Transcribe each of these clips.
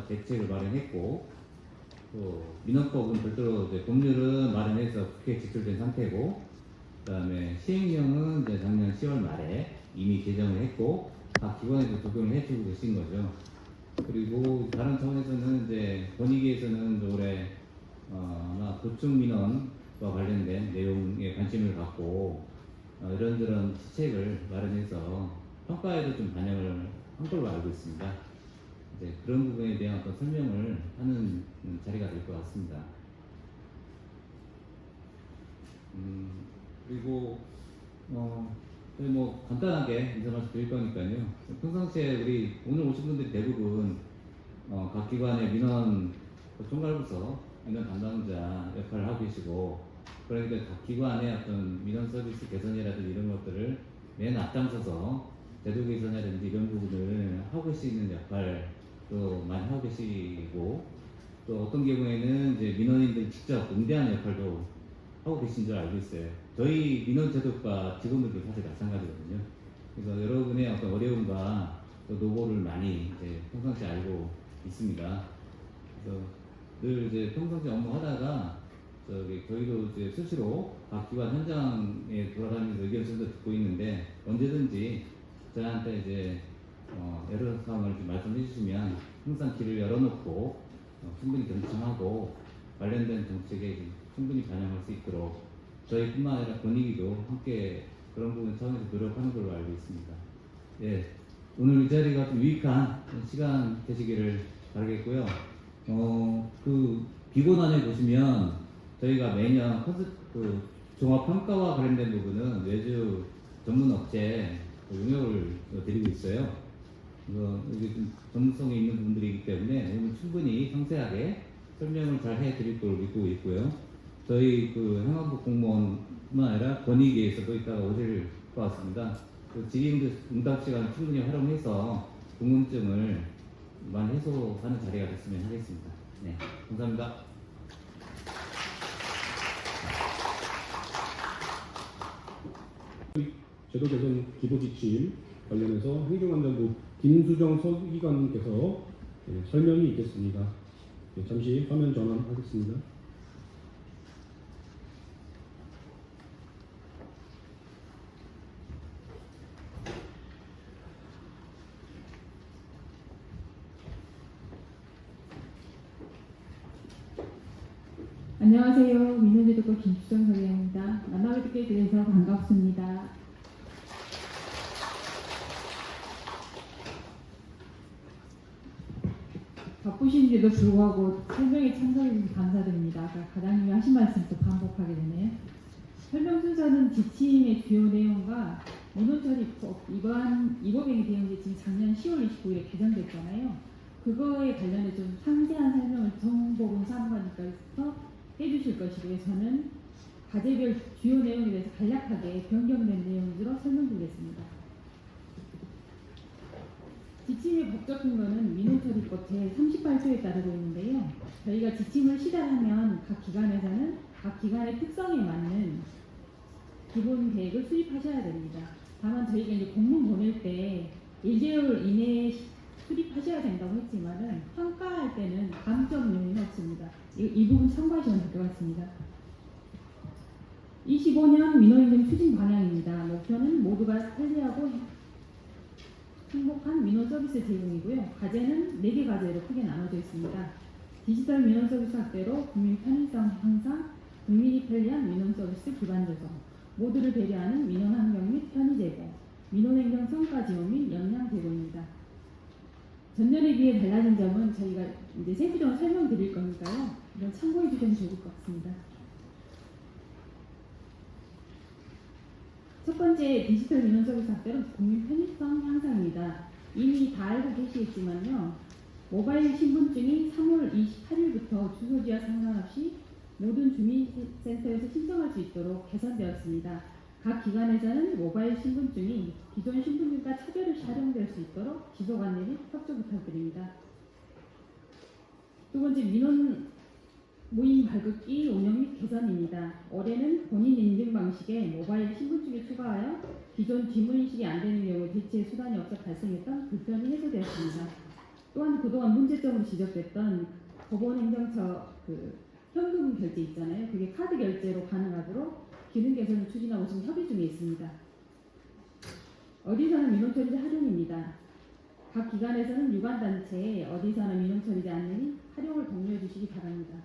대책을 마련했고, 또 민원법은 별도로 이제 법률은 마련해서 국회에 제출된 상태고, 그다음에 시행령은 이제 작년 10월 말에 이미 개정을 했고 각 기관에서 적용을 해주고 계신 거죠. 그리고 다른 차원에서는 이제 권익위에서는 올해 아마 도청 민원과 관련된 내용에 관심을 갖고 이런저런 시책을 마련해서 평가에도 좀 반영을 한 걸로 알고 있습니다. 이제 그런 부분에 대한 어떤 설명을 하는 자리가 될 것 같습니다. 그리고 저희 뭐 간단하게 인사 말씀 드릴 거니까요. 평상시에 우리 오늘 오신 분들이 대부분 각 기관의 민원 총괄부서 민원 담당자 역할을 하고 계시고, 그러니까 각 기관의 어떤 민원 서비스 개선이라든지 이런 것들을 맨 앞장서서 제도 개선이라든지 이런 부분을 하고 계시는 역할도 많이 하고 계시고, 또 어떤 경우에는 이제 민원인들 직접 응대하는 역할도 하고 계신 줄 알고 있어요. 저희 민원제도과 직원들도 사실 마찬가지거든요. 그래서 여러분의 어떤 어려움과 또 노고를 많이 이제 평상시에 알고 있습니다. 그래서 늘 이제 평상시 업무하다가 저희도 이제 수시로 각 기관 현장에 돌아다니면서 의견서도 듣고 있는데, 언제든지 저한테 이제 여러 사항을 좀 말씀해 주시면 항상 길을 열어놓고 충분히 경청하고 관련된 정책에 충분히 반영할 수 있도록 저희뿐만 아니라 권익위도 함께 그런 부분 차원에서 노력하는 걸로 알고 있습니다. 예, 오늘 이 자리가 좀 유익한 시간 되시기를 바라겠고요. 그 비곤안에 보시면 저희가 매년 그 종합평가와 관련된 부분은 외주 전문 업체 용역을 드리고 있어요. 여기 좀 전문성이 있는 분들이기 때문에 오늘 충분히 상세하게 설명을 잘 해드릴 걸 믿고 있고요. 저희 그 행안부 공무원뿐만 아니라 권익위에서도 이따가 오실 것 같습니다. 그 질의응답 시간 충분히 활용해서 궁금증을 많이 해소하는 자리가 됐으면 하겠습니다. 네, 감사합니다. 제도 개선 기본 지침 관련해서 행정안전부 김수정 서기관님께서 설명이 있겠습니다. 잠시 화면 전환하겠습니다. 안녕하세요. 민원제도과 김수정 서기관입니다. 만나 뵙게 돼서 반갑습니다. 바쁘신데도 불구하고 설명에 참석해주셔서 감사드립니다. 아까 과장님이 하신 말씀 또 반복하게 되네요. 설명 순서는 지침의 주요 내용과 민원처리법 이 법이 되는 게 지금 작년 10월 29일에 개정됐잖아요. 그거에 관련해 좀 상세한 설명을 정보분 사무관님께서 해주실 것이고요. 저는 과제별 주요 내용에 대해서 간략하게 변경된 내용으로 설명드리겠습니다. 지침의 법적 근거는 민원처리법 제38조에 따르고 있는데요. 저희가 지침을 시달하면 각 기관에서는 각 기관의 특성에 맞는 기본 계획을 수립하셔야 됩니다. 다만 저희가 이제 공문 보낼 때 1개월 이내에 수립하셔야 된다고 했지만은 평가할 때는 감점 요인은 없습니다. 이 부분 참고하시면 될 것 같습니다. 25년 민원인증 추진 방향입니다. 목표는 모두가 편리하고 행복한 민원 서비스 제공이고요. 과제는 4개 과제로 크게 나눠져 있습니다. 디지털 민원 서비스 확대로 국민 편의성 향상, 국민이 편리한 민원 서비스 기반 조성, 모두를 배려하는 민원 환경 및 편의 제공, 민원 행정 성과 지원 및 역량 제공입니다. 전년에 비해 달라진 점은 저희가 이제 세부적으로 설명드릴 거니까요. 이건 참고해 주시면 좋을 것 같습니다. 첫 번째, 디지털 민원 서비스 확대는 국민 편의성 향상입니다. 이미 다 알고 계시겠지만요. 모바일 신분증이 3월 28일부터 주소지와 상관없이 모든 주민센터에서 신청할 수 있도록 개선되었습니다. 각 기관에서는 모바일 신분증이 기존 신분증과 차별없이 활용될 수 있도록 지속 안내 및 협조 부탁드립니다. 두 번째, 민원 모임 발급기 운영 및 개선입니다. 올해는 본인 인증 방식에 모바일 신분증을 추가하여 기존 지문 인식이 안 되는 경우 대체 수단이 없어 발생했던 불편이 해소되었습니다. 또한 그동안 문제점으로 지적됐던 법원행정처 현금 결제 있잖아요. 그게 카드 결제로 가능하도록 기능 개선을 추진하고 지금 협의 중에 있습니다. 어디서나 민원처리자 활용입니다. 각 기관에서는 유관단체에 어디서나 민원처리자 안내인 활용을 독려해 주시기 바랍니다.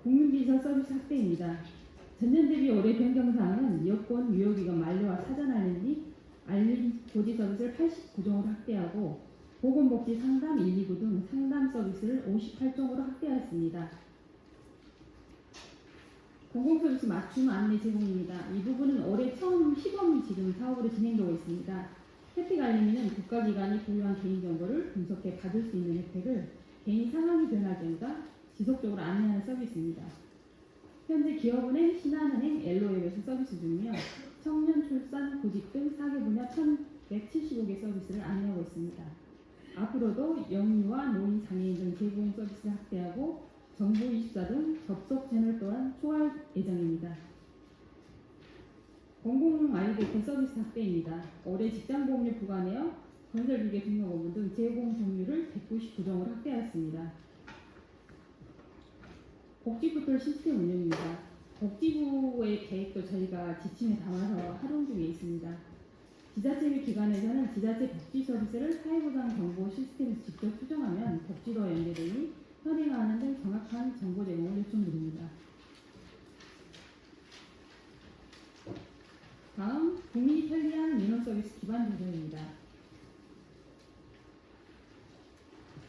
국민비서 서비스 확대입니다. 전년 대비 올해 변경사항은 여권 유효기간 만료와 사전 알림 고지 서비스를 89종으로 확대하고 보건복지 상담 129 등 상담 서비스를 58종으로 확대하였습니다. 공공서비스 맞춤 안내 제공입니다. 이 부분은 올해 처음 시범 지금 사업으로 진행되고 있습니다. 혜택 알림에는 국가기관이 보유한 개인정보를 분석해 받을 수 있는 혜택을 개인 상황이 변할 때마다 지속적으로 안내하는 서비스입니다. 현재 기업은행, 신한은행, 엘로앱에서 서비스 중이며 청년 출산, 구직 등 4개 분야 1,175개 서비스를 안내하고 있습니다. 앞으로도 영유아, 노인, 장애인 등 제보인 서비스를 확대하고 정부24 등 접속 채널 또한 초월 예정입니다. 공공 아이데이터 서비스 확대입니다. 올해 직장보험료 부과내역, 건설기계 등록업무 등 제공 종류를 199종으로 확대하였습니다. 복지포털 시스템 운영입니다. 복지부의 계획도 저희가 지침에 담아서 활용 중에 있습니다. 지자체 및 기관에서는 지자체 복지 서비스를 사회보장 정보 시스템에서 직접 수정하면 복지부와 연계되니 현행하는 등 정확한 정보 제공을 요청드립니다. 다음, 국민이 편리한 민원 서비스 기반 조정입니다.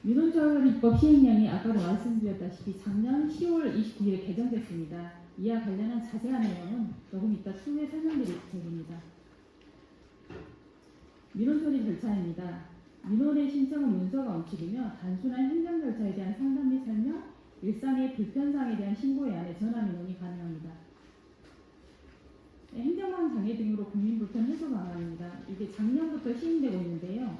민원처리법 시행령이 아까도 말씀드렸다시피 작년 10월 29일에 개정됐습니다. 이와 관련한 자세한 내용은 조금 이따 추후에 설명드릴 계획입니다. 민원처리 절차입니다. 민원의 신청은 문서가 원칙이며 단순한 행정 절차에 대한 상담 및 설명, 일상의 불편사항에 대한 신고에 한해 전화 민원이 가능합니다. 행정망 장애 등으로 국민 불편 해소 방안입니다. 이게 작년부터 시행되고 있는데요.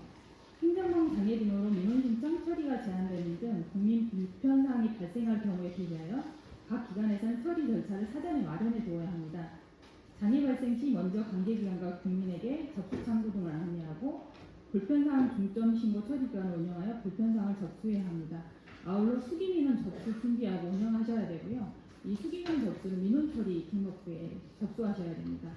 행정망 장애 등으로 민원 신청 처리가 제한되는 등 국민 불편 사항이 발생할 경우에 대비하여 각 기관에서는 처리 절차를 사전에 마련해 두어야 합니다. 장애 발생 시 먼저 관계기관과 국민에게 접수 창구 등을 안내하고 불편사항 중점 신고 처리기관을 운영하여 불편사항을 접수해야 합니다. 아울러 수기민원 접수 준비하고 운영하셔야 되고요. 이 수기민원 접수는 민원처리 등록부에 접수하셔야 됩니다.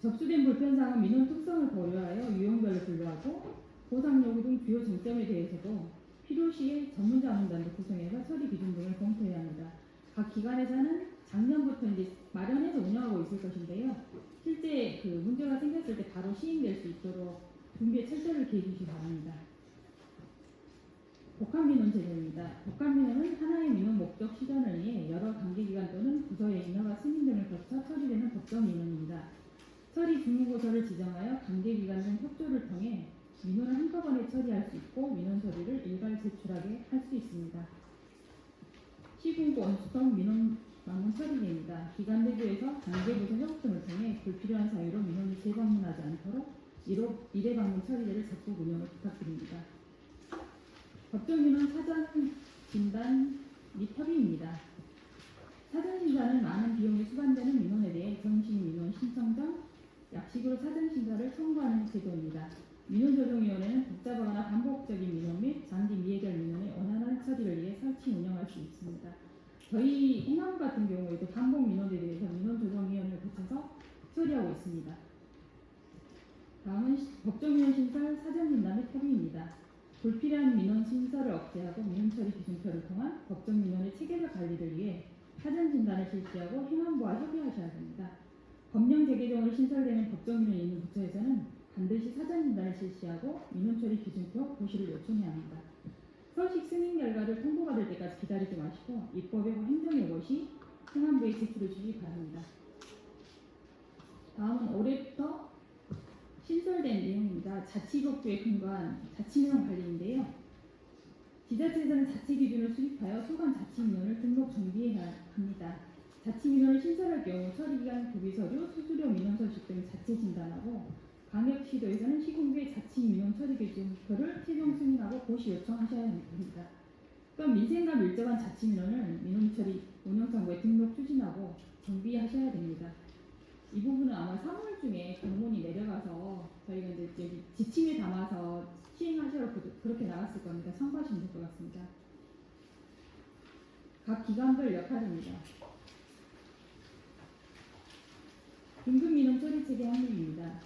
접수된 불편사항은 민원 특성을 고려하여 유형별로 분류하고 보상 요구 등 주요 쟁점에 대해서도 필요시에 전문자문단도 구성해서 처리 기준 등을 검토해야 합니다. 각 기관에서는 작년부터 이제 마련해서 운영하고 있을 것인데요. 실제 문제가 생겼을 때 바로 시행될 수 있도록 준비에 철저를 기해 주시기 바랍니다. 복합민원 제도입니다. 복합민원은 하나의 민원 목적 실현을 위해 여러 관계기관 또는 부서의 인허가 승인 등을 거쳐 처리되는 법정민원입니다. 처리 중무부서를 지정하여 관계기관 등 협조를 통해 민원을 한꺼번에 처리할 수 있고 민원 처리를 일괄 제출하게 할 수 있습니다. 시군구 원수성 민원 방문 처리계입니다. 기관 내부에서 관계부서 협업 등을 통해 불필요한 사유로 민원이 재방문하지 않도록 일회 방문 처리제를 적극 운영을 부탁드립니다. 법정민원 사전 진단 및 협의입니다. 사전 심사는 많은 비용이 수반되는 민원에 대해 정식 민원 신청 전 약식으로 사전 심사를 청구하는 제도입니다. 민원조정위원회는 복잡하거나 반복적인 민원 및 장기 미해결 민원의 원활한 처리를 위해 설치 운영할 수 있습니다. 저희 행안부 같은 경우에도 반복 민원에 대해서 민원조정위원회를 거쳐서 처리하고 있습니다. 다음은 법정민원 신설 사전 진단 및 협의입니다. 불필요한 민원 신설을 억제하고 민원 처리 기준표를 통한 법정민원의 체계적 관리를 위해 사전 진단을 실시하고 행안부와 협의하셔야 됩니다. 법령 재개정으로 신설되는 법정민원이 있는 부처에서는 반드시 사전 진단을 실시하고 민원 처리 기준표 고시를 요청해야 합니다. 서식 승인 결과를 통보받을 때까지 기다리지 마시고 입법예고 행정예고 시 행안부에 제출해 주시기 바랍니다. 다음은 올해부터 신설된 내용입니다. 자치법규에 근거한 자치민원 관리인데요. 지자체에서는 자치 기준을 수립하여 소관 자치민원을 등록 정비해야 합니다. 자치민원을 신설할 경우 처리기간, 교비서류, 수수료, 민원 서식 등 자체 진단하고 광역시도에서는 시군구의 자치민원 처리 기준표를 최종 승인하고 고시 요청하셔야 합니다. 또한 민생과 밀접한 자치민원을 민원처리 운영정보에 등록 추진하고 정비하셔야 됩니다. 이 부분은 아마 3월 중에 공문이 내려가서 저희가 이제 지침에 담아서 시행하시라고 그렇게 나갔을 겁니다. 참고하시면 될 것 같습니다. 각 기관별 역할입니다. 긴급 민원 처리 체계 확립입니다.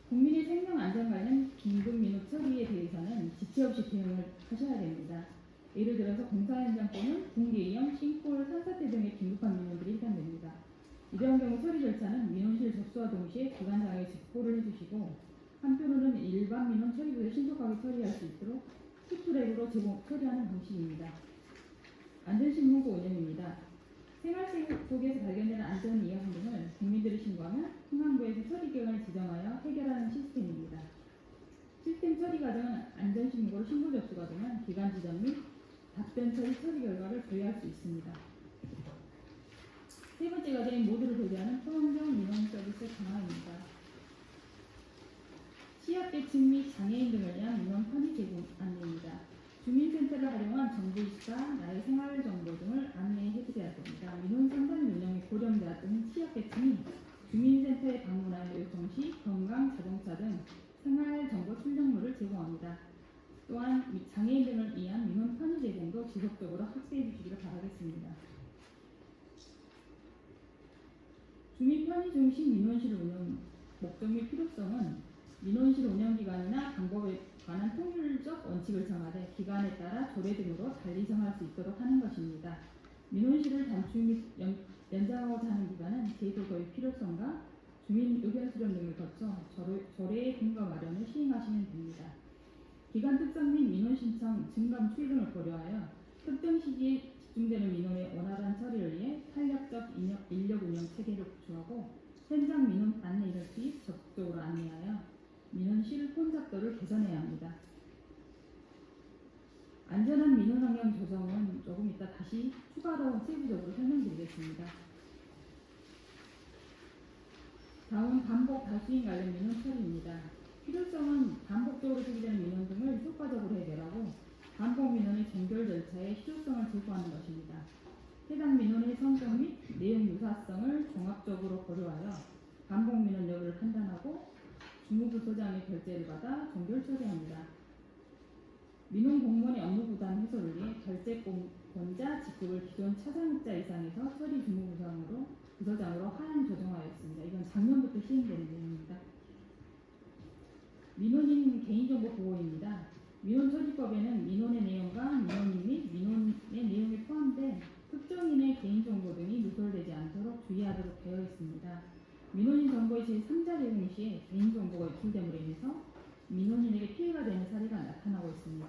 국민의 생명 안전 관련 긴급 민원 처리에 대해서는 지체 없이 대응을 하셔야 됩니다. 예를 들어서 공사 현장 또는 붕괴 위험, 싱크홀, 산사태 등의 긴급한 민원들이 해당됩니다. 이러한 경우 처리 절차는 민원실 접수와 동시에 기관장에게 직보를 해주시고, 한편으로는 일반 민원 처리보다 신속하게 처리할 수 있도록 투트랙으로 처리하는 방식입니다. 안전신문고 운영입니다. 생활 속에서 발견되는 안전 위험 등을 국민들이 신고하면 흥안부에서 처리 기관을 지정하여 해결하는 시스템입니다. 시스템 처리 과정은 안전신고로 신고 접수가 되면 기관 지정 및 답변 처리 결과를 조회할 수 있습니다. 세 번째 과정인 모두를 배려하는 통합형 민원 서비스 강화입니다. 취약계층 및 장애인 등을 위한 민원 편의 제공 안내입니다. 주민센터를 활용한 정보입사, 나의 생활정보 등을 안내해드려야 됩니다. 민원 상담 운영의 고령자 등 취약계층이 주민센터에 방문하여 요청 시 건강, 자동차 등 생활정보 출력물을 제공합니다. 또한 장애인 등을 위한 민원 편의 제공도 지속적으로 확대해 주시기를 바라겠습니다. 주민 편의 중심 민원실 운영 목적 및 필요성은 민원실 운영기간이나 방법에 관한 통일적 원칙을 정하되 기간에 따라 조례 등으로 달리 정할 수 있도록 하는 것입니다. 민원실을 단축 및 연장하고자 하는 기간은 제도의 필요성과 주민 의견 수렴 등을 거쳐 조례의 근거 마련을 시행하시면 됩니다. 기간 특성 및 민원 신청, 증감 추이 등을 고려하여 특정 시기에 집중되는 민원의 원활한 처리를 위해 탄력적 인력 운영 체계를 구축하고 현장 민원 안내를 투입 적극적으로 안내하여 민원실 혼잡도를 개선해야 합니다. 안전한 민원 환경 조성은 조금 이따 다시 추가로 세부적으로 설명드리겠습니다. 다음은 반복 다수인 관련 민원 처리입니다. 필요성은 반복적으로 제기되는 민원 등을 효과적으로 해결하고 반복 민원의 종결 절차의 실효성을 제고하는 것입니다. 해당 민원의 성격 및 내용 유사성을 종합적으로 고려하여 반복 민원 여부를 판단하고 주무부서장의 결재를 받아 종결 처리합니다. 민원 공무원의 업무 부담 해소를 위해 결재권자 직급을 기존 차장자 이상에서 처리 부서장으로 하향 조정하였습니다. 이건 작년부터 시행되는 내용입니다. 민원인 개인정보 보호입니다. 민원처리법에는 민원의 내용과 민원인 및 민원의 내용이 포함된 특정인의 개인정보 등이 누설되지 않도록 주의하도록 되어 있습니다. 민원인 정보의 제3자 제공 시에 개인정보가 유출됨으로 인해서 민원인에게 피해가 되는 사례가 나타나고 있습니다.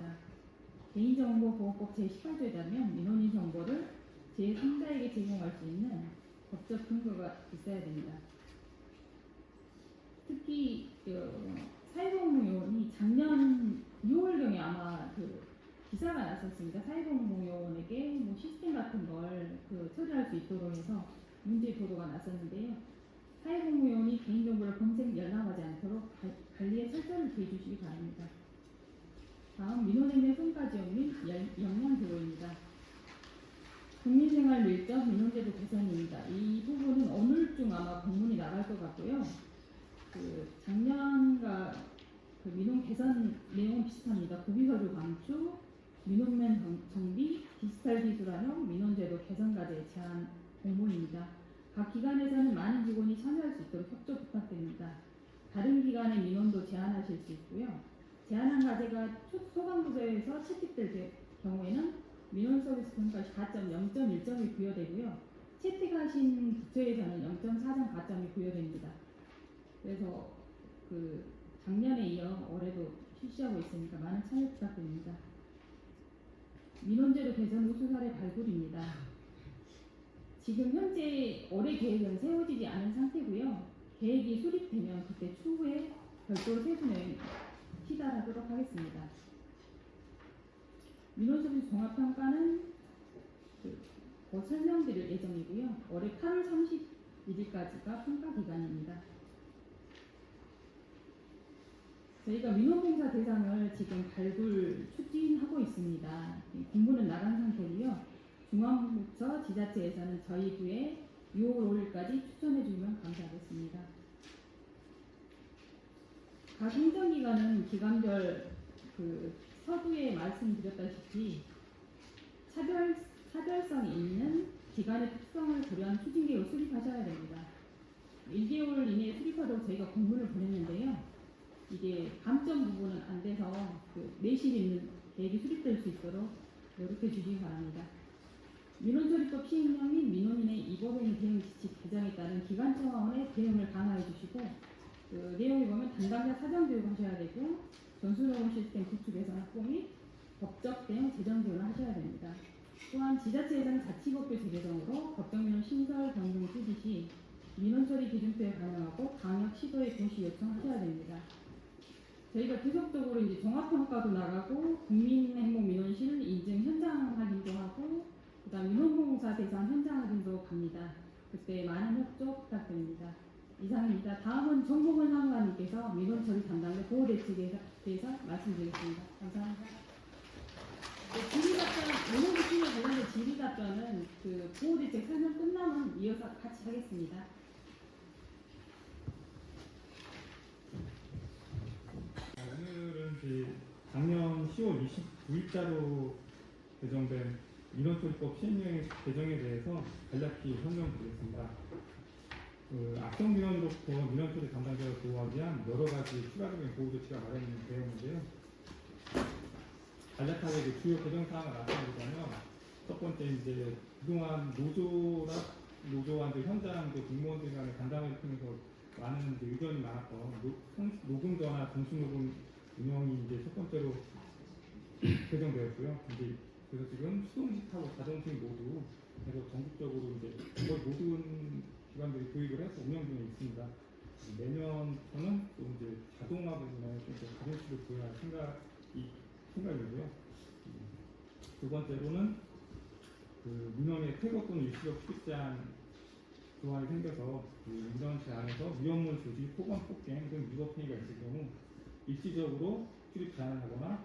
개인정보보호법 제18조에 따르면 민원인 정보를 제3자에게 제공할 수 있는 법적 근거가 있어야 됩니다. 특히 사회복무요원이 작년 6월경에 아마 기사가 났었습니다. 사회복무요원에게 뭐 시스템 같은 걸 처리할 수 있도록 해서 문제 보도가 났었는데요. 사회복무요원이 개인정보를 검색 열람하지 않도록 관리에 철저히 기해주시기 바랍니다. 다음 민원인의 성과 지원 및 역량 제고입니다. 국민생활 밀접 민원제도 개선입니다. 이 부분은 오늘 중 아마 공문이 나갈 것 같고요. 작년과 민원 개선 내용은 비슷합니다. 구비서류 감축, 민원면 정비, 디지털 기술화형 민원제도 개선 과제 제안 공모입니다. 각 기관에서는 많은 직원이 참여할 수 있도록 협조 부탁드립니다. 다른 기관의 민원도 제안하실 수 있고요. 제안한 과제가 소방부서에서 채택될 경우에는 민원 서비스 평가 4.0.1점이 부여되고요. 채택하신 부처에서는 0.4점 4점이 부여됩니다. 그래서 작년에 이어 올해도 실시하고 있으니까 많은 참여 부탁드립니다. 민원제도 개선 우수 사례 발굴입니다. 지금 현재 올해 계획은 세워지지 않은 상태고요. 계획이 수립되면 그때 추후에 별도로 세부 내용 시달하도록 하겠습니다. 민원서비스 종합평가는 곧 설명드릴 예정이고요. 올해 8월 31일까지가 평가 기간입니다. 저희가 민원봉사 대상을 지금 발굴 추진하고 있습니다. 공부는 나간 상태고요. 중앙부처 지자체에서는 저희 부에 6월 5일까지 추천해 주면 감사하겠습니다. 각 행정기관은 기관별 그 서두에 말씀드렸다시피 차별성이 있는 기관의 특성을 고려한 추진계획을 수립하셔야 됩니다. 1개월 이내에 수립하도록 저희가 공문을 보냈는데요. 이게 감점 부분은 안 돼서 그 내실 있는 계획이 수립될 수 있도록 노력해 주시기 바랍니다. 민원처리법 시행령 및 민원인의 입법행위 대응 지침 개정에 따른 기관 차원의 대응을 강화해 주시고 그 내용에 보면 담당자 사전 교육 하셔야 되고 전수녹음 시스템 구축 개선 확보 및 법적 대응 재정 지원을 하셔야 됩니다. 또한 지자체에서는 자치법규 재개정으로 법정민원 신설 변경 투지 시 민원처리 기준표에 반영하고 강력 시도의 고시 요청하셔야 됩니다. 저희가 계속적으로 이제 종합평가도 나가고 국민행복민원실 인증 현장 확인도 하고 그다음 민원봉사 대상 현장 확인도 갑니다. 그때 많은 협조 부탁드립니다. 이상입니다. 다음은 정봉원 사무관님께서 민원처리 담당자 보호대책에 대해서 말씀드리겠습니다. 감사합니다. 네, 질의답변, 민원기준에 관련된 질의답변은 그 보호대책 설명 끝나면 이어서 같이 하겠습니다. 오늘은 이제 작년 10월 29일자로 개정된 민원처리법 시행령 개정에 대해서 간략히 설명드리겠습니다. 악성 민원으로부터 민원처리 담당자를 보호하기 위한 여러 가지 추가적인 보호 조치가 마련된 내용인데요. 간략하게 이제 주요 개정 사항을 말씀드리자면 첫 번째 이제 그동안 노조와 이제 현장 공무원들 간의 간담회를 통해서 많은 이제 의견이 많았던 녹음 전화 정식 녹음 운영이 이제 첫 번째로 개정되었고요. 이제 그래서 지금 수동식하고 자동식 모두 그래서 전국적으로 이제 거의 모든 기관들이 도입을 해서 운영 중에 있습니다. 내년부터는 또 이제 자동화 부분에 좀 자동식을 보여야 할 생각이고요. 두 번째로는 그 민원의 퇴거 또는 일시적 출입제한 조항이 생겨서 그 민원체 안에서 위험물 조직, 폭언, 폭행 등 위법행위가 있을 경우 일시적으로 출입 제한을 하거나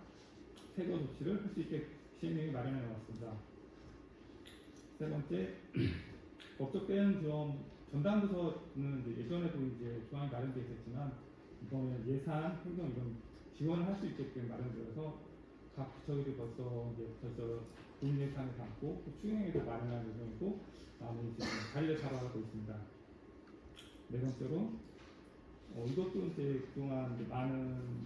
퇴거 조치를 할 수 있게 시행령이 마련해 놓았습니다. 세 번째, 법적 대응 지원 전담부서는 이제 예전에도 이제 조항이 마련되어 있었지만 이번에 예산, 행정 이런 지원을 할 수 있게끔 마련되어서 각 부처들이 벌써 본 예산을 담고 추경에도 마련할 예정이고 많은 지금 자리를 잡아가고 있습니다. 네 번째로 이것도 이제 그동안 이제 많은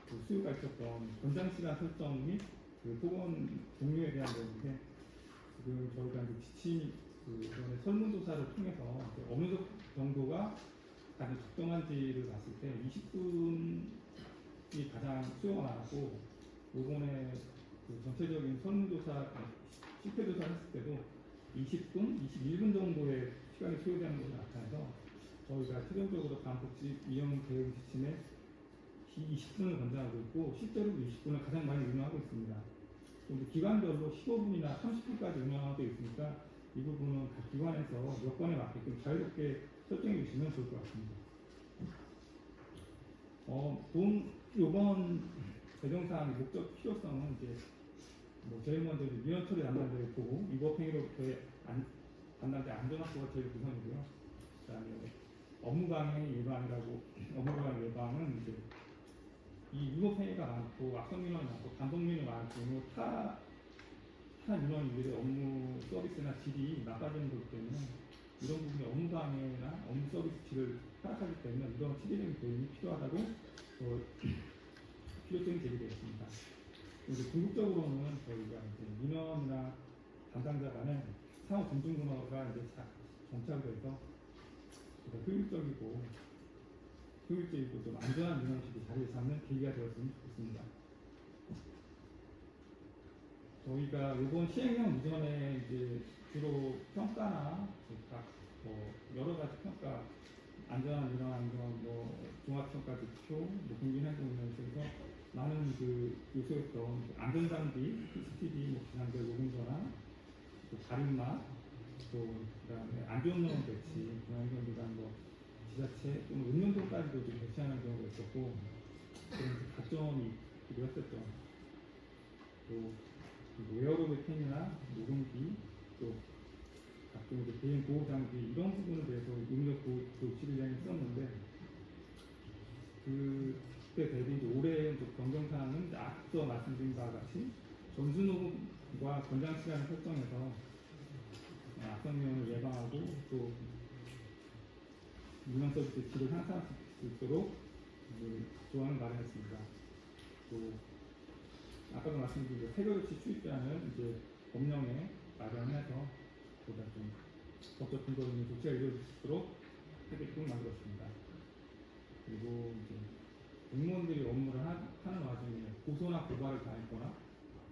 그 수요가 있었던 권장 시간 설정 및 그 보건 종류에 대한 내용인데 지금 저희가 이제 지침 이번에 설문조사를 통해서 어느 정도가 가장 적정한지를 봤을 때 20분이 가장 수요가 많았고 이번에 그 전체적인 설문조사, 실패조사를 했을 때도 20분, 21분 정도의 시간이 소요되는 것이 나타나서 저희가 최종적으로 간복지 이용 대응 지침에 20분을 권장하고 있고 실제로도 20분을 가장 많이 운영하고 있습니다. 기관별로 15분이나 30분까지 운영하고 있으니까 이 부분은 각 기관에서 여건에 맞게끔 자유롭게 설정해 주시면 좋을 것 같습니다. 이번 개정사항의 목적 필요성은 이제 제일 먼저 민원처리 담당자를 보고 위법행위로부터의 담당자 안전확보가 제일 우선이고요. 그다음에 업무방해 예방은 이제 이 위법행위가 많고 악성 민원이 많고 단독 민원이 많고 타 민원인들의 업무 서비스나 질이 나빠지는 거기 때문에 이런 부분이 업무 방해나 업무 서비스 질을 하락하기 때문에 이런 체계적인 대응이 필요하다고 필요성이 제기되었습니다. 이제 궁극적으로는 저희가 이제 민원이나 담당자 간의 상호 존중 문화가 이제 정착돼서 효율적이고 좀 안전한 민원실이 자리를 잡는 계기가 되었으면 좋겠습니다. 저희가 이번 시행령 이전에 이제 주로 평가나 여러 가지 평가, 안전한 민원 안전, 종합평가 지표, 국민행복민원실에서 많은 그 요소였던 안전장비, CCTV, 비상벨 녹음전화, 또 가림막, 또 그다음에 안전요원 배치, 중앙경비관 지자체 또는 읍면동까지도 좀 배치하는 경우가 있었고 그런 가점이 있기도 했었죠. 또 웨어러블 펜이나 녹음기, 또 각종 개인 보호 장비 이런 부분에 대해서 능력 조치를 했었는데 그때 대비 이제 올해 이제 변경 사항은 이제 앞서 말씀드린 바와 같이 전수녹음과 권장 시간을 설정해서 악성 민원을 예방하고 또 민원 서비스 질을 향상할 수 있도록 조항을 마련했습니다. 또 아까도 말씀드린 태교조치 추입자는 이제 법령에 마련해서 보다 좀 법적 근거 있는 조치가 이루어질 수 있도록 하게끔 만들었습니다. 그리고 이제 공무원들이 업무를 하는 와중에 고소나 고발을 당했거나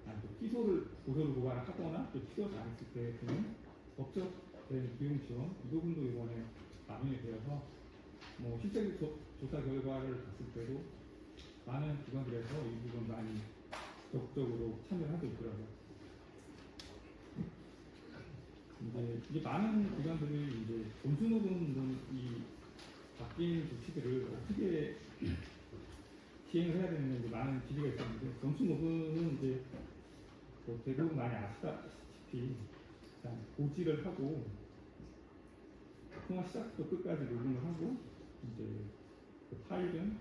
아니 고소를 고발을 하거나 또 피고가 당했을 때 드는 법적된 비용 지원 이 부분도 이번에 마련이 되어서 뭐 실제 조사 결과를 봤을 때도 많은 기관들에서 이 부분 많이 적극적으로 참여를 하고 있더라고요. 이제 많은 기관들이 이제 전수녹음 이 바뀐 조치들을 어떻게 시행을 해야 되는 이제 많은 기류가 있었는데 전수녹음은 이제 뭐 대부분 많이 아시다시피 일단 고지를 하고 통화 시작부터 끝까지 녹음을 하고 이제 그 파일은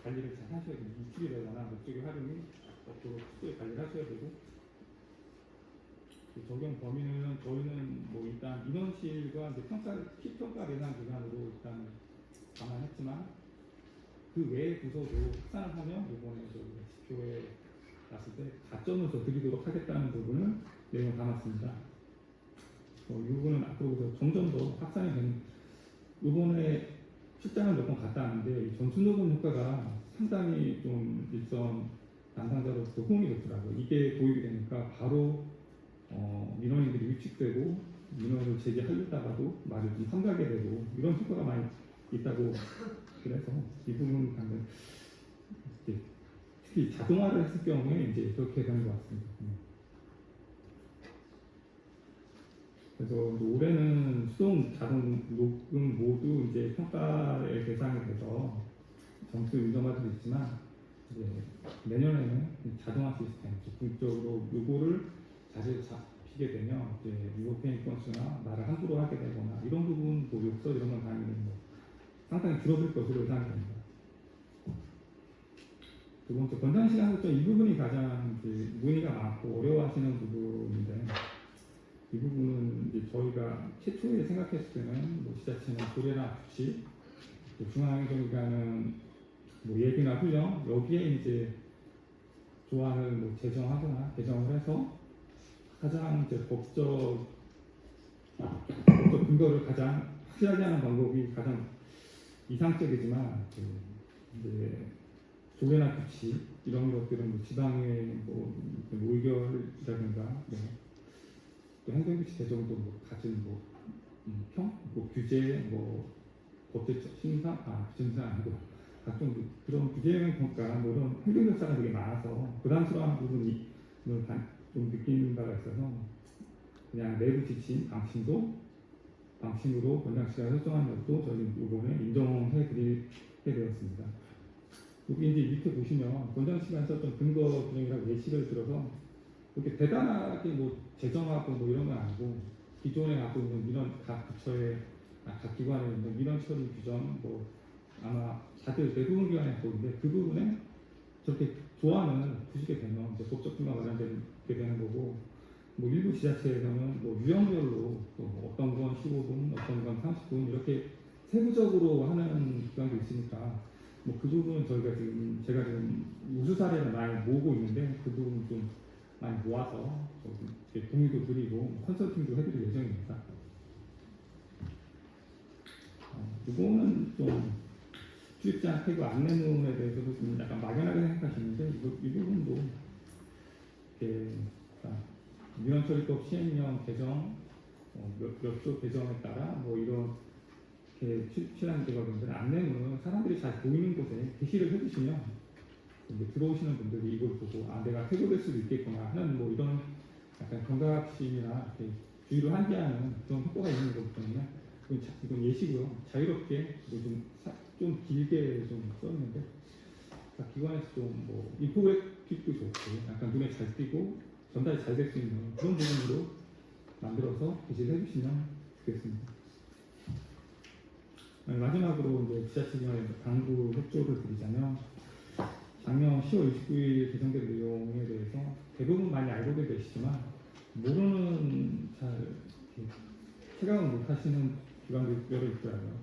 관리를 잘 하셔야 되고 유출이 되거나 목적의 활용이 없도록 수에 관리를 하셔야 되고 적용 범위는 저희는 뭐 일단 민원실과 이제 피평가 대상 기관으로 일단 감안했지만 그 외의 부서도 확산을 하면 이번에 저희가 지표에 났을 때 가점을 더 드리도록 하겠다는 부분을 내용을 담았습니다. 이 부분은 앞으로 점점 더 확산이 되는 이번에 출장을 몇 번 갔다 왔는데 이 전수녹음 효과가 상당히 좀 일선 담당자로서 호응이 좋더라고요. 이게 도입이 되니까 바로 민원인들이 위축되고 민원을 제기하려다가도 말을 좀 삼가게 되고 이런 효과가 많이 있다고 그래서 이 부분 방금 특히 자동화를 했을 경우에 이제 그렇게 되는 것 같습니다. 그래서 올해는 수동 자동 녹음 모두 이제 평가의 대상이 돼서 점수 인정받을 수 있지만 이제 내년에는 자동화 시스템 적극적으로 요거를 자세히 잡히게 되면 이제 유효페인 건수나 말을 함부로 하게 되거나 이런 부분 뭐 욕설 이런 건 당연히 뭐 상당히 줄어들 것으로 예상이 됩니다. 두 번째 권장 시간 설정 이 부분이 가장 이제 문의가 많고 어려워하시는 부분인데 이 부분은 이제 저희가 최초에 생각했을 때는 뭐 지자체는 조례나 규칙, 중앙행정기관은 뭐 예비나 훈령 여기에 이제 조항을 뭐 제정하거나 개정을 해서 가장 이제 법적 근거를 가장 확실하게 하는 방법이 가장 이상적이지만 이제 조례나 규칙 이런 것들은 뭐 지방의 뭐 의결이라든가 또 행정규칙 제정도 뭐 가진 뭐 규제 뭐 법제적 심사 규제가 아니고 각종 그런 규제 평가 뭐 이런 행정 절차가 되게 많아서 부담스러운 부분이 좀 느끼는 바가 있어서 그냥 내부 지침 방침으로 권장 시간을 설정하는 것도 저희는 이번에 인정해 드리게 되었습니다. 여기 이제 밑에 보시면 권장 시간 설정 근거 규정이라고 예시를 들어서 이렇게 대단하게 뭐 제정하고 뭐 이런 건 아니고 기존에 갖고 있는 민원 각 부처의 각 기관에 있는 민원 처리 규정 뭐 아마 다들 대부분 기관에 갖고 있는데 그 부분에 저렇게 조항을 두시게 되면 이제 법적 근거가 마련되게 되는 거고 뭐 일부 지자체에서는 뭐 유형별로 또 어떤 건 15분, 어떤 건 30분 이렇게 세부적으로 하는 기관도 있으니까 뭐 그 부분은 제가 지금 우수 사례를 많이 모으고 있는데 그 부분 좀 많이 모아서 동의도 드리고 컨설팅도 해드릴 예정입니다. 이거는 좀 출입자 태그 안내문에 대해서도 좀 약간 막연하게 생각하시는데 이 부분도 이렇게 민원처리법 시행령 개정 몇 조 개정에 따라 뭐 이렇게 출시하는 되거든요. 안내문은 사람들이 잘 보이는 곳에 게시를 해주시면 이제 들어오시는 분들이 이걸 보고 내가 퇴거될 수도 있겠구나 하는 뭐 이런 약간 경각심이나 이렇게 주의를 환기하는 그런 효과가 있는 거기 때문에 이건 예시고요. 자유롭게 좀 길게 좀 썼는데 기관에서 좀 뭐 인포그래픽도 좋고 약간 눈에 잘 띄고 전달이 잘 될 수 있는 그런 부분으로 만들어서 게시를 해주시면 좋겠습니다. 마지막으로 이제 지자체 기관에 당부 협조를 드리자면 작년 10월 29일 개정된 내용에 대해서 대부분 많이 알고들 계시지만 모르는 잘 이렇게 체감을 못하시는 기관들이 여러 있더라고요.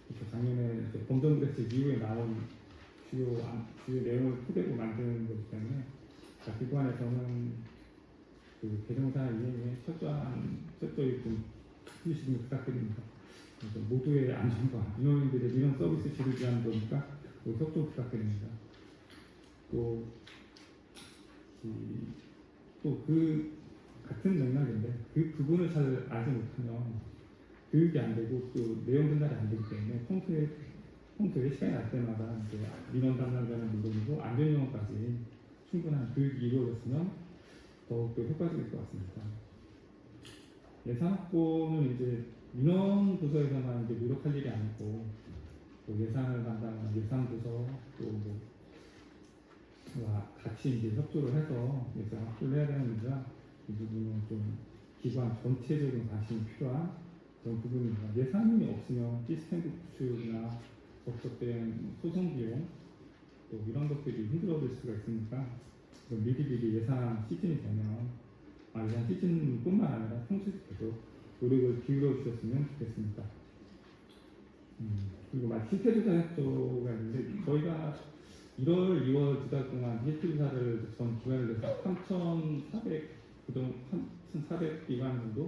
그래서 작년에 이제 범정대책 이후에 나온 주요 내용을 토대로 만드는 거기 때문에 기관에서는 그 개정사 이행에 철저히 좀 해주시길 부탁드립니다. 그래서 모두의 안전과 민원인들의 민원 서비스 질을 위한 거니까 협조 부탁드립니다. 또 그 같은 맥락인데 그 부분을 잘 알지 못하면 교육이 안 되고 또 내용 전달이 안 되기 때문에 홈트에 시간이 날 때마다 이제 민원 담당자는 물론이고 안전요원까지 충분한 교육이 이루어졌으면 더욱더 효과적일 것 같습니다. 예산 확보는 이제 민원 부서에서만 이제 노력할 일이 아니고 또 예산을 담당하는 예산 부서 와 같이 이제 협조를 해서 예산 확보를 해야 되는 문제라 이 부분은 좀 기관 전체적인 관심이 필요한 그런 부분입니다. 예산이 없으면 시스템 구축이나 법적된 소송 비용 또 이런 것들이 힘들어질 수가 있으니까 미리 예산 시즌이 되면 예산 시즌뿐만 아니라 평소에도 계속 노력을 기울여 주셨으면 좋겠습니다. 그리고 실태조사 협조가 있는데 저희가 1월, 2월 두 달 동안 실태조사를 전 기관을 내서 3,400기관 정도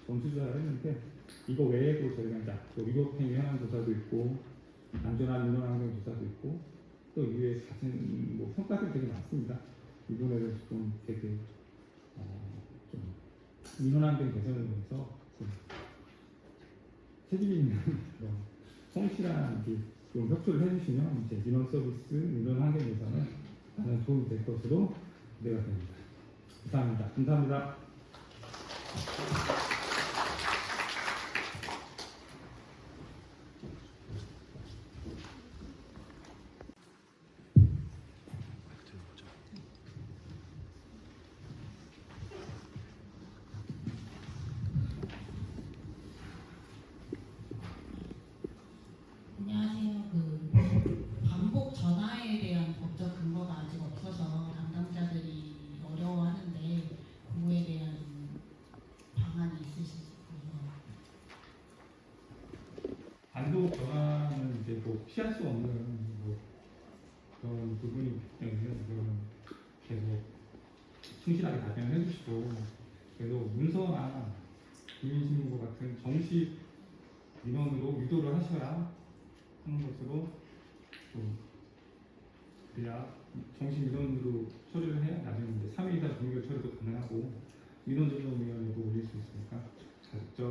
전수조사를 했는데 이거 외에도 저희가 이제 위법행위 현황 조사도 있고 안전한 민원환경 조사도 있고 또 이외에 같은 평가들이 되게 많습니다. 이 부분에 대해서 좀 되게 좀 민원환경 개선을 위해서 좀 책임 있는 성실한 좀 협조를 해주시면 이제 민원 서비스, 민원 환경 개선에 많은 도움이 될 것으로 기대가 됩니다. 감사합니다. 감사합니다. 안녕하세요. 반복 전화에 대한 법적 근거가 아직 없어서 담당자들이 어려워하는데 그거에 대한 방안이 있으실지 궁금합니다. 반복 전화는 이제 피할 수 없는 그런 부분이기 때문에 그거는 계속 충실하게 답변을 해주시고 계속 문서나 국민신문고 같은 정식 민원으로 유도를 하셔야 하는 것으로 그래야 정식 민원으로 처리를 해야 나중에 이제 3일 이상 종결 처리도 가능하고 민원조정위원회도 올릴 수 있으니까 자극적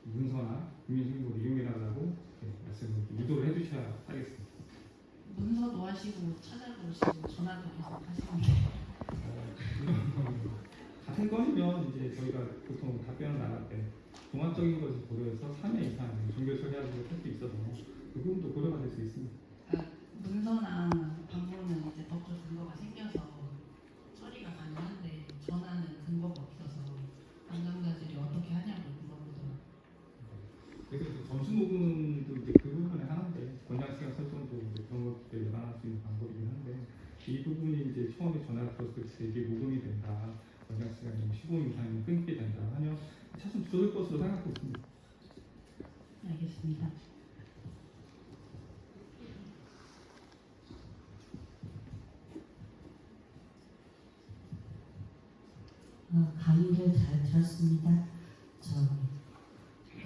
문서나 국민신문고를 이용해달라고 말씀을 유도를 해주셔야 하겠습니다. 문서도 하시고 찾아보시고 전화도 계속 하시는데 같은 건이면 이제 저희가 보통 답변을 나갈 때 종합적인 것을 고려해서 3회 이상 종결 처리하는 것도 있어서 그 부분도 고려가 될 수 있습니다. 문서나 방문은 이제 법적 근거가 생겨서 처리가 가능한데 전화는 근거가 없어서 담당자들이 어떻게 하냐고 물어보더라고요. 그래서 이제 점수 녹음도 이제 그 부분에 하나인데 권장 시간 설정도 이제 그런 것들 예방할 수 있는 방법이긴 한데 이 부분이 이제 처음에 전화를 들었을 때 이게 녹음이 된다. 권장 시간이 15분 이상이면 끊게 된다 하면 차츰 줄어들 것으로 생각하고 있습니다. 알겠습니다. 강의를 잘 들었습니다.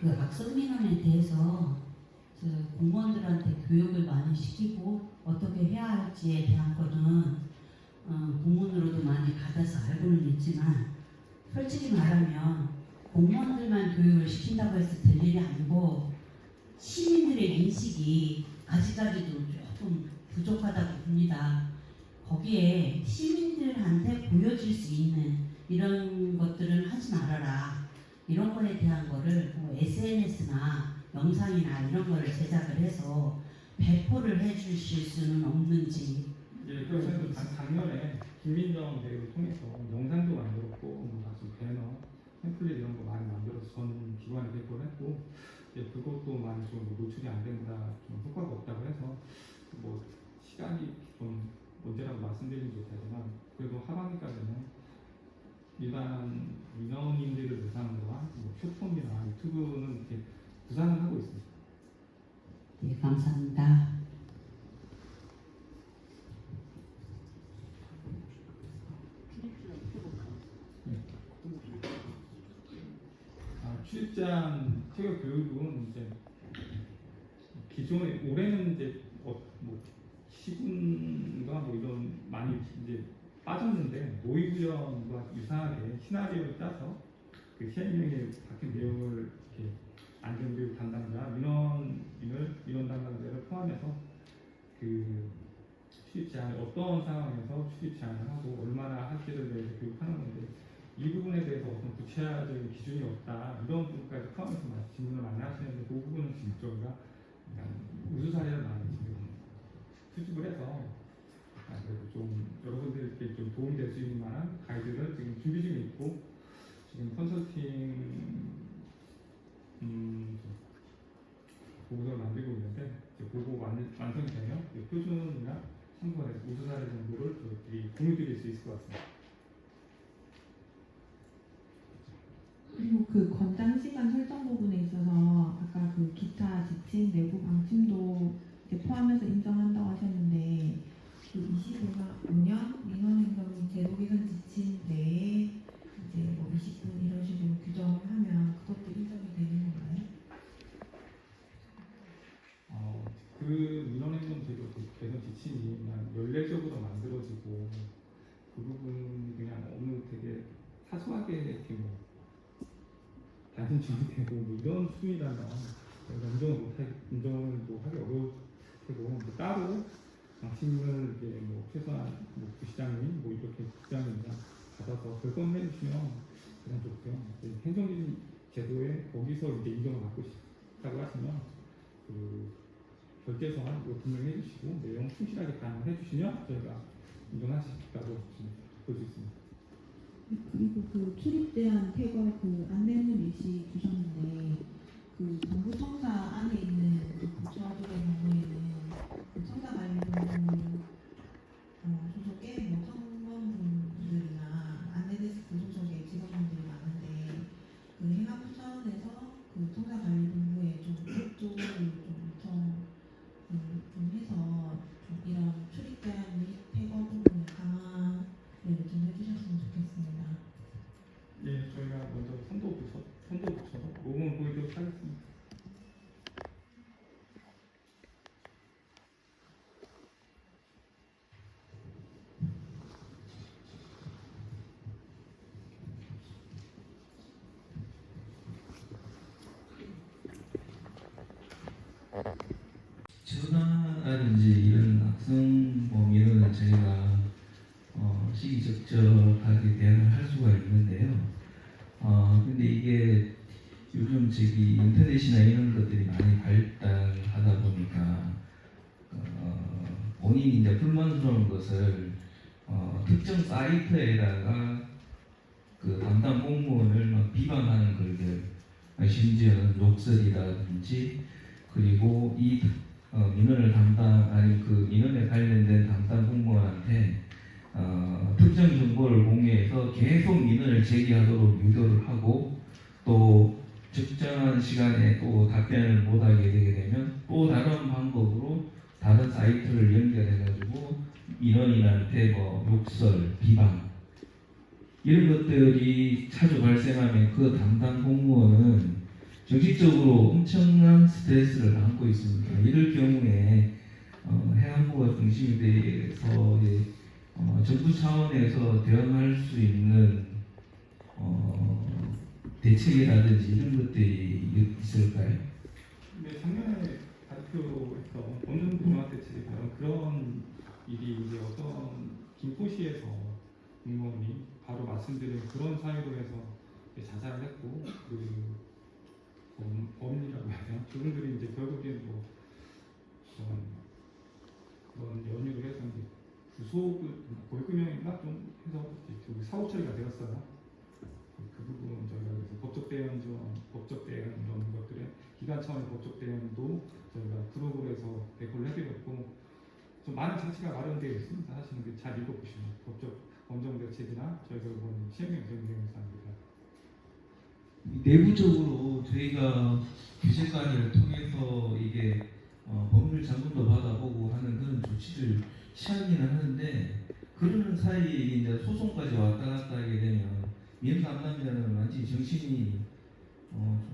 그 악성 민원에 대해서 공무원들한테 교육을 많이 시키고 어떻게 해야 할지에 대한 거는 공문으로도 많이 받아서 알고는 있지만 솔직히 말하면 공무원들만 교육을 시킨다고 해서 될 일이 아니고 시민들의 인식이 아직까지도 조금 부족하다고 봅니다. 거기에 시민들한테 보여줄 수 있는 이런 것들은 하지 말아라. 이런 거에 대한 거를 SNS나 영상이나 이런 거를 제작을 해서 배포를 해주실 수는 없는지. 예, 그래서 작년에 김민정 대회를 통해서 영상도 만들었고 가수 배너, 팸플릿 이런 거 많이 만들어서 전 기관에 배포를 했고 그것도 많이 좀 노출이 안 된다, 좀 효과가 없다고 해서 시간이 좀 언제라고 말씀드리지 못하지만 그래도 하반기까지는 일반 민원인들을 대상으로 한 쇼폼이나 유튜브는 이렇게 구상을 하고 있습니다. 네, 감사합니다. 출입제한 체육 교육은 이제 기존에 올해는 이제 뭐 시군과 뭐 이런 많이 이제 빠졌는데 모의구전과 유사하게 시나리오를 짜서 그 시행령에 박힌 내용을 이렇게 안전교육 담당자, 민원 담당자를 포함해서 그 출입 제한을 어떤 상황에서 출입 제한을 하고 얼마나 할지를 대해서 교육하는 건데 이 부분에 대해서 어떤 구체적인 기준이 없다 이런 부분까지 포함해서 질문을 많이 하시는데 그 부분은 지금 저희가 우수사례를 많이 지금 수집을 해서 그래도 좀 여러분들께 좀 도움이 될 수 있는 만한 가이드를 지금 준비 중에 있고 지금 컨설팅 보고서를 만들고 있는데 이제 보고 완성이 되면 표준이나 참고가 돼서 우수사례 정도를 저희들이 공유드릴 수 있을 것 같습니다. 그리고 그 권장 시간 설정 부분에 있어서 아까 그 기타 지침 내부 방침도 이제 포함해서 인정한다고 하셨는데 그 25년 민원행정 제도 개선 지침 내에 이제 뭐 20분 이런 식으로 규정을 하면 그것도 인정이 되는 건가요? 그 민원행정 제도 개선 지침이 그냥 연례적으로 만들어지고 그 부분이 그냥 어느 되게 사소하게 이렇게 뭐 단순 되고 뭐 이런 수준이라면 인정을 뭐 하기 어려울 테고 뭐 따로 방침을 이제 뭐 최소한 뭐 부시장님 뭐 이렇게 국장님이랑 받아서 결정해 주시면 가장 좋고요. 행정적인 제도에 거기서 이제 인정을 받고 싶다고 하시면 그 결제서한 이거 분명히 해주시고 내용 충실하게 반영해 주시면 저희가 인정하시겠다고 볼 수 있습니다. 그리고 그 출입대한 태거 그 안내문 일시 주셨는데 그 정부청사 안에 있는 그 부처들의 경우에는 그 청사관리본부 소속의 뭐 청원분들이나 안내데스크 소속의 직원분들이 많은데 그 행안부차원에서 그 청사관리본부에 좀 그쪽을 좀 요청 좀 해서 좀 이런 출입대한 및 태거 부분을 강화를 좀 해주셨으면 좋겠습니다. 예, 저희가 먼저 선도 붙여서 모범을 보이도록 하겠습니다. 전화라든지 이런 악성 민원을 저희가 시기적절하게 대응을 할 수가 있는데요. 근데 이게 요즘 인터넷이나 이런 것들이 많이 발달하다 보니까 본인이 이제 불만스러운 것을 특정 사이트에다가 그 담당 공무원을 막 비방하는 글들, 심지어는 욕설이라든지 그리고 이 민원을 그 민원에 관련된 담당 공무원한테 특정 정보를 공유해서 계속 민원을 제기하도록 유도를 하고 또 적정한 시간에 또 답변을 못하게 되게 되면 또 다른 방법으로 다른 사이트를 연결해가지고 민원인한테 뭐 욕설, 비방 이런 것들이 자주 발생하면 그 담당 공무원은 정신적으로 엄청난 스트레스를 안고 있습니다. 이럴 경우에 해안부가 중심이 돼서 정부 차원에서 대응할 수 있는 대책이라든지 이런 것들이 있을까요? 근데 작년에 발표에서 원전 분화 대책에 따른 그런 일이 이제 어떤 김포시에서 공무원이 바로 말씀드린 그런 사유로 해서 자살을 했고 그 범인이라고 해야 되나? 그분들이 이제 결국엔 뭐 그런 연유를 해서 이제 구속을 벌금형인가 좀 해서 이제 사후 처리가 되었어요. 그 부분은 저희가 그래서 법적 대응 이런 것들에 기관 차원의 법적 대응도 저희가 구독을 해서 배포를 해드렸고 좀 많은 장치가 마련되어 있습니다. 사실은 잘 읽어보시면 법적 검정대책이나 저희가 이번 시행령 정리에서 합니다. 내부적으로 저희가 규제관을 통해서 이게 법률 자문도 받아보고 하는 그런 조치를 취하기는 하는데 그러는 사이에 이제 소송까지 왔다 갔다 하게 되면 민사 안 나면은 완전히 정신이 좀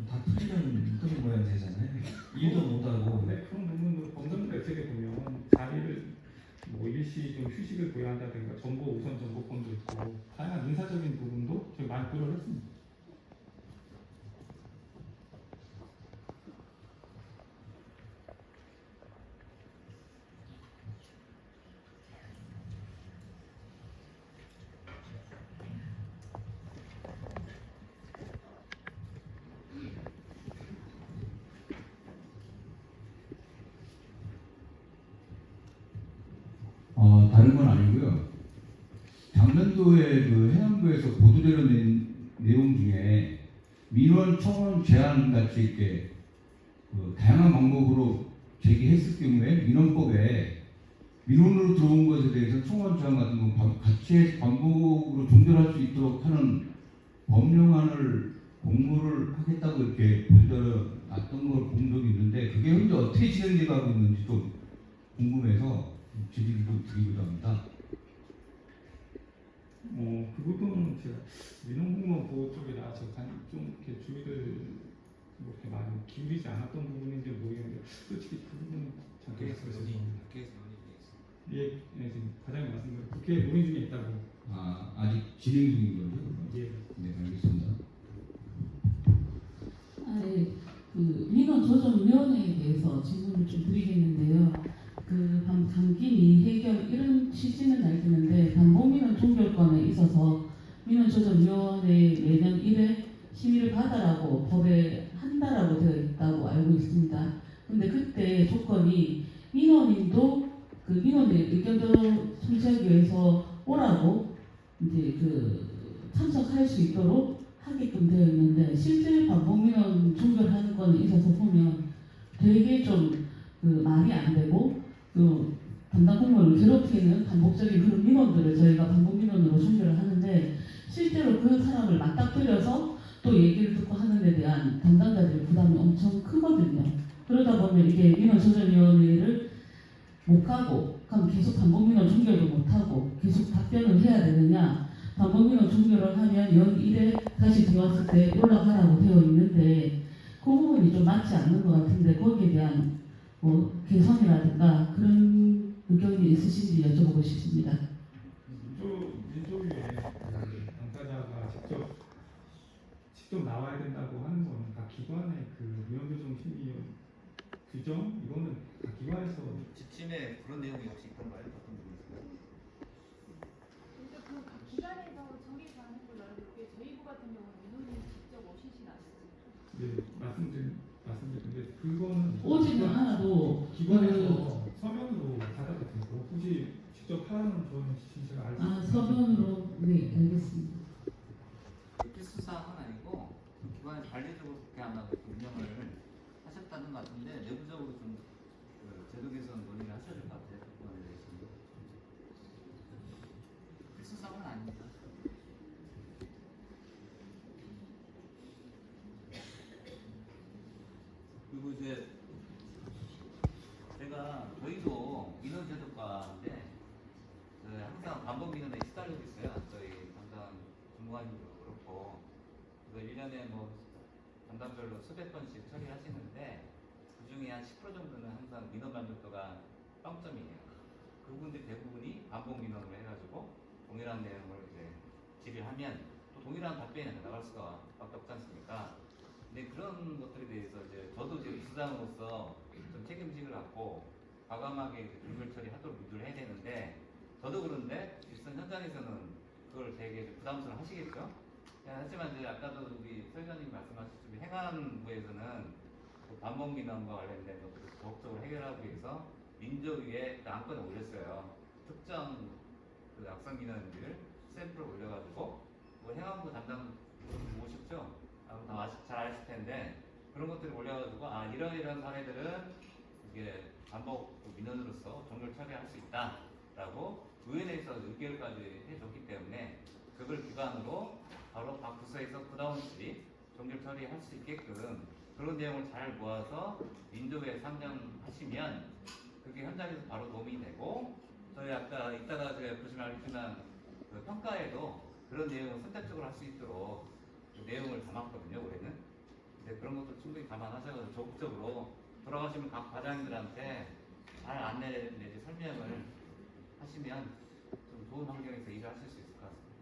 다 풀리는 그런 모양 되잖아요. 일도 못하고. 네, 그런 부분도 검정대책에 보면 자리를 뭐 일시 좀 휴식을 부여한다든가 정보 우선 정보권도 있고 다양한 인사적인 부분도 저희 많이 고려를 했습니다. 다른 건 아니고요. 작년도에 그 해남부에서 보도되는 내용 중에 민원 청원 제한 같이 이렇게 그 다양한 방법으로 제기했을 경우에 민원법에 민원으로 들어온 것에 대해서 청원 제한 같은 거 같이 해서 반복으로 종결할 수 있도록 하는 법령안을 공모를 하겠다고 이렇게 보도를 놨던 걸 본 적이 있는데 그게 현재 어떻게 진행돼 가고 있는지 좀 궁금해서 질의를 좀 드리고자 합니다. 그 부분은 제가 민원공무원 보호 쪽이라 제가 좀 이렇게 주의를 뭐 이렇게 많이 기울이지 않았던 부분인지 모르겠는데 솔직히 그 부분은 잘 모르겠습니다. 예, 지금 과장님 말씀대로 국회 논의 중에 있다고. 아직 진행 중인 거죠? 예. 네, 알겠습니다. 네, 그 민원조정위원회에 대해서 질문을 좀 드리겠는데요. 그 단기 미해결 이런 취지는 알겠는데 반복민원 종결권에 있어서 민원조정위원회 매년 1회 심의를 받아라고 법에 한다라고 되어 있다고 알고 있습니다. 근데 그때 조건이 민원인도 그 민원의 의견도 청취하기 위해서 오라고 이제 그 참석할 수 있도록 하게끔 되어 있는데 실제 반복민원 종결하는 거는 있어서 보면 되게 좀 그 말이 안 되고 그 담당 공무원을 괴롭히는 반복적인 그런 민원들을 저희가 반복민원으로 종결을 하는데 실제로 그 사람을 맞닥뜨려서 또 얘기를 듣고 하는 데 대한 담당자들의 부담이 엄청 크거든요. 그러다 보면 이게 민원조정위원회를 못 가고 그럼 계속 반복민원 종결도 못하고 계속 답변을 해야 되느냐, 반복민원 종결을 하면 연 1회 다시 들어왔을 때 올라가라고 되어 있는데 그 부분이 좀 맞지 않는 것 같은데 거기에 대한 뭐 개선이라든가 그런 의견이 있으신지 여쭤보고 싶습니다. 민조위에 당사자가 직접 나와야 된다고 하는 거는 각 기관의 그 민원조정 심의 규정 이거는 각 기관에서 지침에 그런 내용이 혹시 있던가요? 어떤 부분이세요? 근데 그 기관에서 정해서 하는 걸로 알고 있고요. 저희부 같은 경우는 민원인이 직접 오시진 않습니다. 네, 말씀드렸는데 그거는 오지는 않아도 기관에서 서면으로 받아도 되고 굳이 직접 하라는 저는 진짜 알수 있어요. 서면으로 네 알겠습니다. 필수사항은 아니고 기관에서 관리적으로 그렇게 아마 운영을 하셨다는 것 같은데 내부적으로 좀 제도 개선 논의를 하셔야 될 것 같아요. 그 부분에 대해서는 필수사항은 아닙니다. 그리고 이제 제가 저희도 민원제도과인데 항상 반복 민원에 시달리고 있어요. 저희 담당 전무관님도 그렇고 그래서 1년에 뭐 담당별로 수백 건씩 처리하시는데 그 중에 한 10% 정도는 항상 민원 만족도가 0점이에요. 그분들 대부분이 반복 민원을 해가지고 동일한 내용을 이제 질의하면 또 동일한 답변이 나갈 수가 밖에 없지 않습니까? 근데 그런 것들에 대해서 이제 저도 이제 부장으로서 좀 책임직을 갖고 과감하게 종결 처리하도록 유도를 해야 되는데 저도 그런데 일선 현장에서는 그걸 되게 부담스러워 하시겠죠? 하지만 이제 아까도 우리 설교님 말씀하셨듯이 행안부에서는 그 반복 민원과 관련된 것들을 적극적으로 해결하기 위해서 민조위에 안건을 올렸어요. 특정 그 악성 민원인들 샘플을 올려가지고 뭐 행안부 담당 모셨죠? 다 잘 아실 텐데 그런 것들을 올려가지고 이러이러한 사례들은 이게 반복 민원으로서 종결 처리할 수 있다라고 의원회에서 의결까지 해줬기 때문에 그걸 기반으로 바로 각 부서에서 부담없이 종결 처리할 수 있게끔 그런 내용을 잘 모아서 민조에 상정하시면 그게 현장에서 바로 도움이 되고 저희 아까 이따가 제가 보시면 알겠지만 그 평가에도 그런 내용을 선택적으로 할 수 있도록 그 내용을 담았거든요 올해는. 근데 그런 것도 충분히 감안하셔서 적극적으로 돌아가시면 각 과장님들한테 잘 안내 내지 설명을 하시면 좀 좋은 환경에서 일을 하실 수 있을 것 같습니다.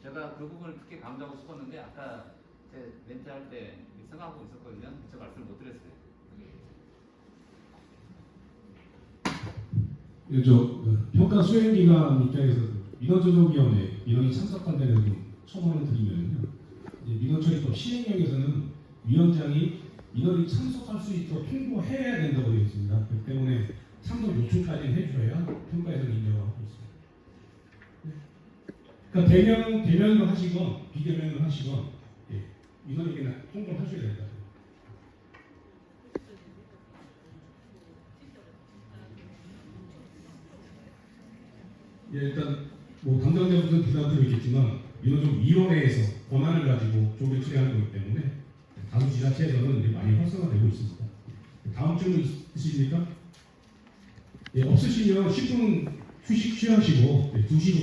제가 그 부분을 특히 강조하고 싶었는데 아까 제 멘트 할 때 생각하고 있었거든요. 제가 말씀을 못 드렸어요. 평가 수행기관 입장에서 민원조정위원회 민원이 참석한 데는 좀 첨언을 드리면요. 민원처리법 시행령에서는 위원장이 민원이 참석할 수 있도록 통보해야 된다고 되어 있습니다. 그렇기 때문에 참석 요청까지는 해줘야 평가에서 인정하고 있습니다. 그러니까 대면으로 하시건 비대면으로 하시건 민원에게는 통보를 하셔야 된다. 일단 뭐 담당자분들 부담드리겠지만 민원조정위원회에서 권한을 가지고 조례 처리하는 거기 때문에 다수 지자체에서는 이제 많이 활성화되고 있습니다. 다음 질문 있으십니까? 없으시면 10분 휴식 취하시고 2시부터